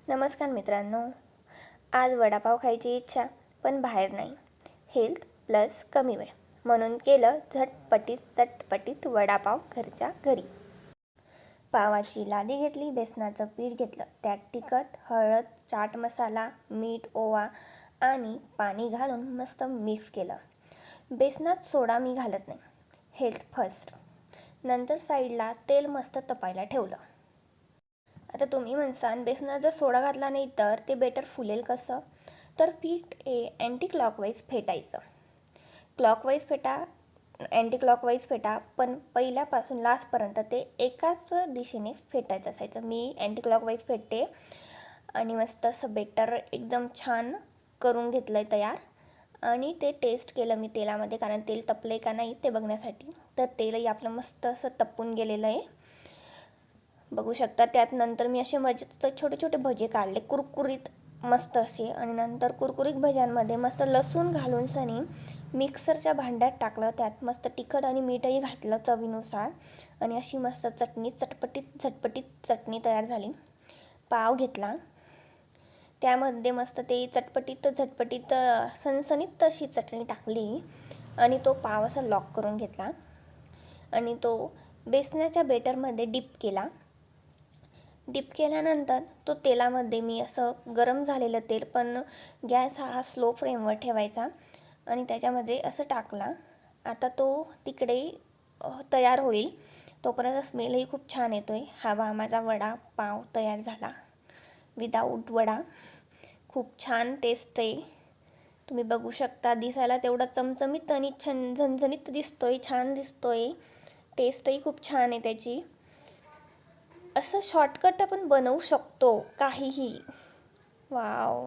नमस्कार मित्रांनो, आज वडापाव खायची इच्छा पण बाहेर नाही. हेल्थ प्लस कमी वेळ म्हणून केलं चटपटीत वडापाव घरच्या घरी. पावाची लादी घेतली, बेसनाचं पीठ घेतलं, त्यात तिखट, हळद, चाट मसाला, मीठ, ओवा आणि पाणी घालून मस्त मिक्स केलं. बेसनात सोडा मी घालत नाही, हेल्थ फर्स्ट. नंतर साईडला तेल मस्त तपायला ठेवलं. आता तुम्ही म्हणसान बेसनात जर सोडा घातला नाही तर ते बेटर फुलेल कसं? तर पीठ अँटी क्लॉकवाईज फेटायचं. अँटी क्लॉकवाईज फेटा, पण पहिल्यापासून लास्टपर्यंत ते एकाच दिशेने फेटायचं असायचं. मी अँटी क्लॉकवाईज फेटते आणि मस्त असं बेटर एकदम छान करून घेतलं आहे तयार. आणि ते टेस्ट केलं मी तेलामध्ये, कारण तेल तपलं आहे का नाही ते बघण्यासाठी. तर तेलही आपलं मस्त असं तपून गेलेलं आहे, बघू शकता. त्यात नंतर मी असे मजेत छोटे छोटे भजे काढले, कुरकुरीत मस्त असे. आणि नंतर कुरकुरीत भज्यांमध्ये मस्त लसूण घालून सनी मिक्सरच्या भांड्यात टाकलं. त्यात मस्त तिखट आणि मीठही घातलं चवीनुसार. आणि अशी मस्त चटणी, झटपटीत चटणी तयार झाली. पाव घेतला, त्यामध्ये मस्त ते झटपटीत सणसणीत अशी चटणी टाकली आणि तो पाव असा लॉक करून घेतला आणि तो बेसनाच्या बेटरमध्ये डिप केल्यानंतर तो तेलामध्ये मी असं गरम झालेलं तेल, पण गॅस हा स्लो फ्लेमवर ठेवायचा, आणि त्याच्यामध्ये असं टाकला. आता तो तिकडे तयार होईल, तोपर्यंत स्मेलही खूप छान येतो आहे. हा माझा वडापाव तयार झाला विदाऊट वडा. खूप छान टेस्ट आहे, तुम्ही बघू शकता. दिसायला तेवढा चमचमीत आणि झणझणीत दिसतोय, छान दिसतोय. टेस्टही खूप छान आहे त्याची. असं शॉर्टकट आपण बनवू शकतो काहीही. वाव.